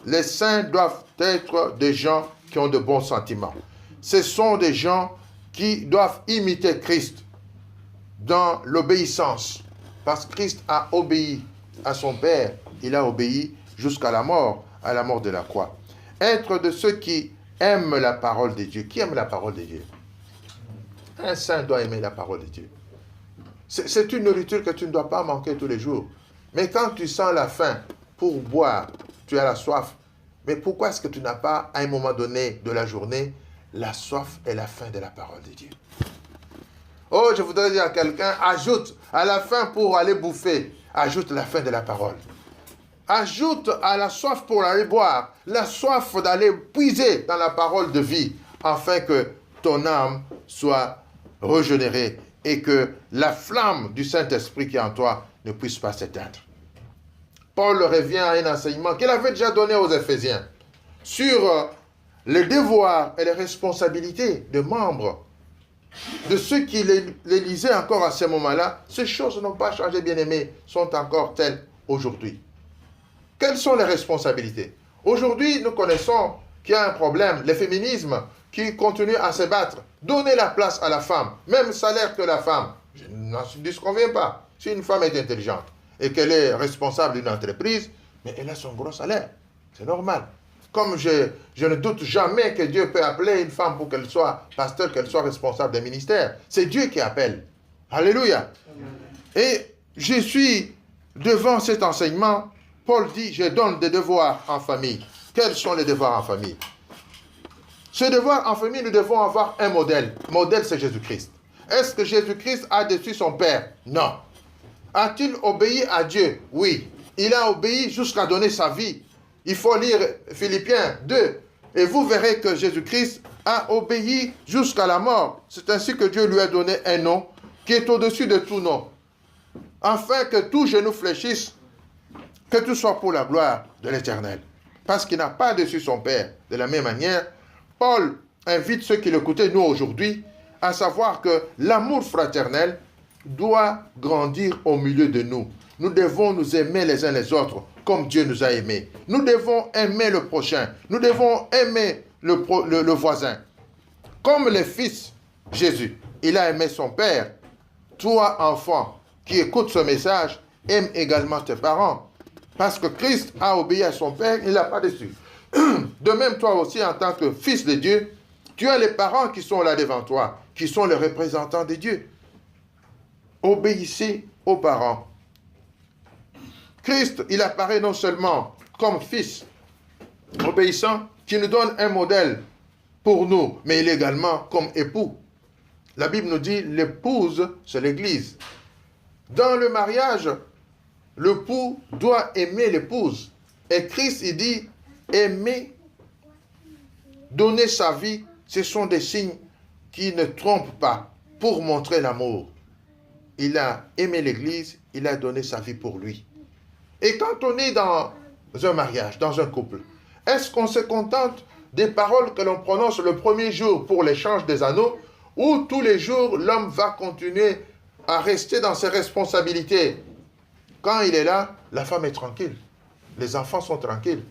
Les saints doivent être des gens qui ont de bons sentiments. Ce sont des gens qui doivent imiter Christ dans l'obéissance, Parce que Christ a obéi à son Père. Il a obéi jusqu'à la mort de la croix. Être de ceux qui aiment la parole de Dieu. Qui aime la parole de Dieu? Un saint doit aimer la parole de Dieu. C'est une nourriture que tu ne dois pas manquer tous les jours. Mais quand tu sens la faim pour boire, tu as la soif. Mais pourquoi est-ce que tu n'as pas, à un moment donné de la journée, la soif et la faim de la parole de Dieu? Oh, je voudrais dire à quelqu'un, ajoute à la faim pour aller bouffer, ajoute la faim de la parole. Ajoute à la soif pour aller boire, la soif d'aller puiser dans la parole de vie, afin que ton âme soit régénérée et que la flamme du Saint-Esprit qui est en toi ne puisse pas s'éteindre. Paul revient à un enseignement qu'il avait déjà donné aux Éphésiens sur les devoirs et les responsabilités de membres. De ceux qui les lisaient encore à ce moment-là, ces choses n'ont pas changé, bien-aimés, sont encore telles aujourd'hui. Quelles sont les responsabilités? Aujourd'hui, nous connaissons qu'il y a un problème, le féminisme qui continue à se battre. Donnez la place à la femme, même salaire que la femme. Je n'en disconviens pas. Si une femme est intelligente et qu'elle est responsable d'une entreprise, mais elle a son gros salaire. C'est normal. Comme je ne doute jamais que Dieu peut appeler une femme pour qu'elle soit pasteur, qu'elle soit responsable des ministères. C'est Dieu qui appelle. Alléluia. Et je suis devant cet enseignement. Paul dit, je donne des devoirs en famille. Quels sont les devoirs en famille? Ce devoir en famille, nous devons avoir un modèle. Le modèle, c'est Jésus-Christ. Est-ce que Jésus-Christ a déçu son Père? Non. A-t-il obéi à Dieu? Oui. Il a obéi jusqu'à donner sa vie. Il faut lire Philippiens 2 et vous verrez que Jésus-Christ a obéi jusqu'à la mort. C'est ainsi que Dieu lui a donné un nom qui est au-dessus de tout nom, afin que tout genou fléchisse, que tout soit pour la gloire de l'Éternel. Parce qu'il n'a pas déçu son Père. De la même manière, Paul invite ceux qui l'écoutaient, nous aujourd'hui, à savoir que l'amour fraternel doit grandir au milieu de nous. Nous devons nous aimer les uns les autres comme Dieu nous a aimés. Nous devons aimer le prochain. Nous devons aimer le voisin. Comme le Fils Jésus, il a aimé son Père. Toi, enfant, qui écoutes ce message, aime également tes parents. Parce que Christ a obéi à son Père, il ne l'a pas déçu. De même, toi aussi, en tant que fils de Dieu, tu as les parents qui sont là devant toi, qui sont les représentants de Dieu. Obéissez aux parents. Christ, il apparaît non seulement comme fils obéissant, qui nous donne un modèle pour nous, mais il est également comme époux. La Bible nous dit, l'épouse, c'est l'Église. Dans le mariage, l'époux doit aimer l'épouse. Et Christ, il dit, aimer, donner sa vie, ce sont des signes qui ne trompent pas pour montrer l'amour. Il a aimé l'Église, il a donné sa vie pour lui. Et quand on est dans un mariage, dans un couple, est-ce qu'on se contente des paroles que l'on prononce le premier jour pour l'échange des anneaux, ou tous les jours l'homme va continuer à rester dans ses responsabilités? Quand il est là, la femme est tranquille. Les enfants sont tranquilles.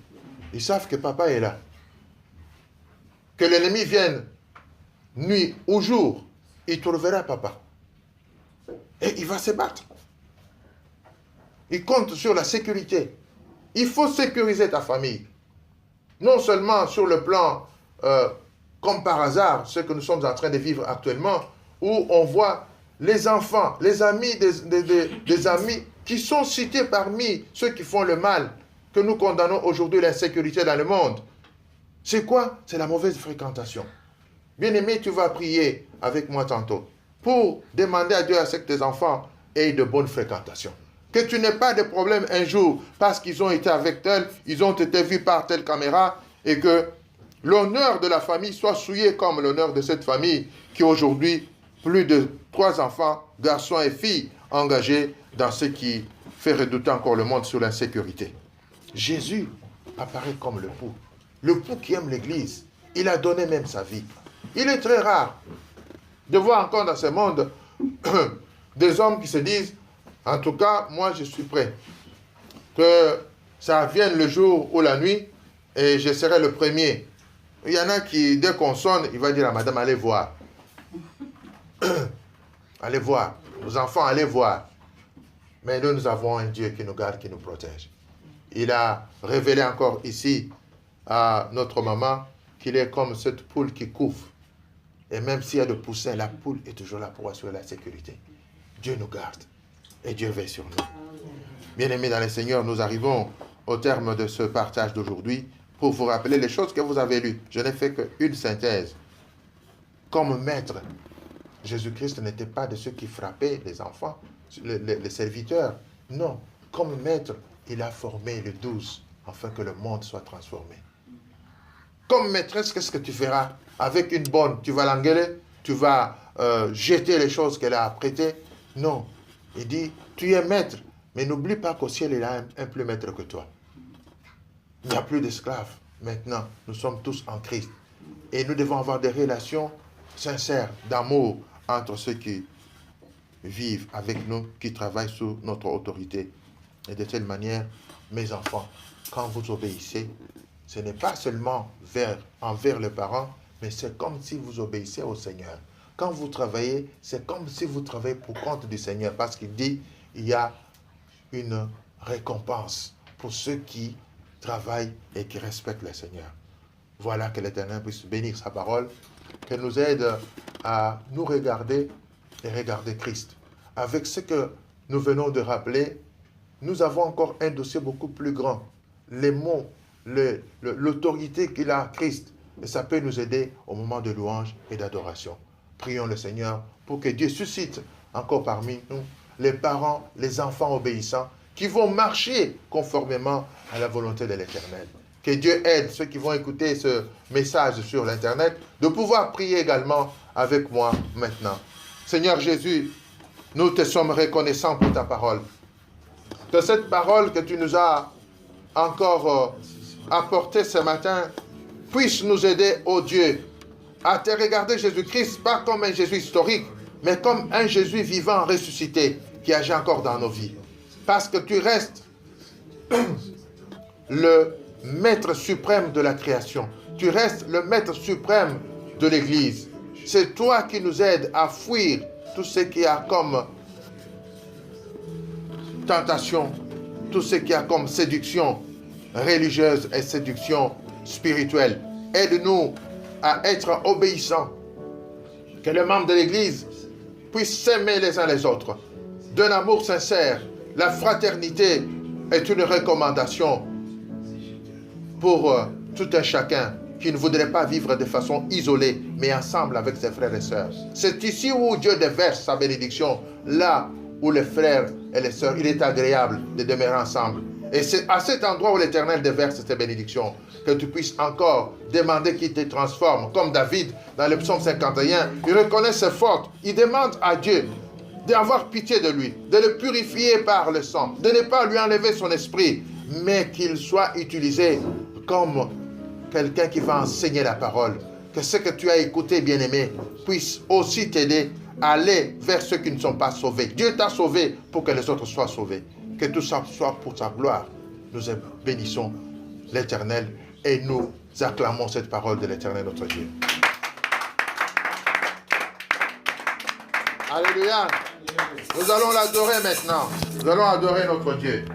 Ils savent que papa est là. Que l'ennemi vienne nuit ou jour, il trouvera papa. Et il va se battre. Il compte sur la sécurité. Il faut sécuriser ta famille. Non seulement sur le plan, comme par hasard, ce que nous sommes en train de vivre actuellement, où on voit les enfants, les amis des amis qui sont cités parmi ceux qui font le mal, que nous condamnons aujourd'hui l'insécurité dans le monde. C'est quoi? C'est la mauvaise fréquentation. Bien-aimé, tu vas prier avec moi tantôt pour demander à Dieu à ce que tes enfants aient de bonnes fréquentations. Que tu n'aies pas de problème un jour parce qu'ils ont été avec tel, ils ont été vus par telle caméra et que l'honneur de la famille soit souillé comme l'honneur de cette famille qui aujourd'hui, plus de 3 enfants, garçons et filles, engagés dans ce qui fait redouter encore le monde sur l'insécurité. Jésus apparaît comme l'époux qui aime l'Église. Il a donné même sa vie. Il est très rare de voir encore dans ce monde des hommes qui se disent, en tout cas, moi je suis prêt. Que ça vienne le jour ou la nuit et je serai le premier. Il y en a qui, dès qu'on sonne, il va dire à madame, allez voir. Allez voir. Vos enfants, allez voir. Mais nous avons un Dieu qui nous garde, qui nous protège. Il a révélé encore ici à notre maman qu'il est comme cette poule qui couve. Et même s'il y a de poussins, la poule est toujours là pour assurer la sécurité. Dieu nous garde et Dieu veille sur nous. Bien-aimés dans le Seigneur, nous arrivons au terme de ce partage d'aujourd'hui pour vous rappeler les choses que vous avez lues. Je n'ai fait qu'une synthèse. Comme maître, Jésus-Christ n'était pas de ceux qui frappaient les enfants, les serviteurs. Non, comme maître, il a formé les 12 afin que le monde soit transformé. Comme maîtresse, qu'est-ce que tu feras? Avec une bonne, tu vas l'engueuler, tu vas jeter les choses qu'elle a apprêtées. Non, il dit, tu es maître, mais n'oublie pas qu'au ciel, il a un plus maître que toi. Il n'y a plus d'esclaves. Maintenant, nous sommes tous en Christ. Et nous devons avoir des relations sincères, d'amour, entre ceux qui vivent avec nous, qui travaillent sous notre autorité. Et de telle manière, mes enfants, quand vous obéissez, ce n'est pas seulement envers les parents, mais c'est comme si vous obéissez au Seigneur. Quand vous travaillez, c'est comme si vous travaillez pour compte du Seigneur, parce qu'il dit, il y a une récompense pour ceux qui travaillent et qui respectent le Seigneur. Voilà, que l'Éternel puisse bénir sa parole, qu'elle nous aide à nous regarder et regarder Christ. Avec ce que nous venons de rappeler, nous avons encore un dossier beaucoup plus grand. Les mots, l'autorité qu'il a, Christ, et ça peut nous aider au moment de louange et d'adoration. Prions le Seigneur pour que Dieu suscite encore parmi nous les parents, les enfants obéissants qui vont marcher conformément à la volonté de l'Éternel. Que Dieu aide ceux qui vont écouter ce message sur l'Internet de pouvoir prier également avec moi maintenant. Seigneur Jésus, nous te sommes reconnaissants pour ta parole. Que cette parole que tu nous as encore apportée ce matin puisse nous aider, ô Dieu, à te regarder Jésus-Christ, pas comme un Jésus historique, mais comme un Jésus vivant, ressuscité, qui agit encore dans nos vies. Parce que tu restes le maître suprême de la création. Tu restes le maître suprême de l'Église. C'est toi qui nous aides à fuir tout ce qui a comme tentation, tout ce qui a comme séduction religieuse et séduction spirituelle. Aide-nous à être obéissants. Que les membres de l'Église puissent s'aimer les uns les autres d'un amour sincère. La fraternité est une recommandation pour tout un chacun qui ne voudrait pas vivre de façon isolée, mais ensemble avec ses frères et sœurs. C'est ici où Dieu déverse sa bénédiction, là où les frères et les sœurs, il est agréable de demeurer ensemble. Et c'est à cet endroit où l'Éternel déverse ses bénédictions que tu puisses encore demander qu'il te transforme. Comme David, dans le psaume 51, il reconnaît ses fautes, il demande à Dieu d'avoir pitié de lui, de le purifier par le sang, de ne pas lui enlever son esprit, mais qu'il soit utilisé comme quelqu'un qui va enseigner la parole. Que ce que tu as écouté, bien-aimé, puisse aussi t'aider à aller vers ceux qui ne sont pas sauvés. Dieu t'a sauvé pour que les autres soient sauvés. Que tout ça soit pour sa gloire. Nous bénissons l'Éternel et nous acclamons cette parole de l'Éternel notre Dieu. Alléluia. Nous allons l'adorer maintenant. Nous allons adorer notre Dieu.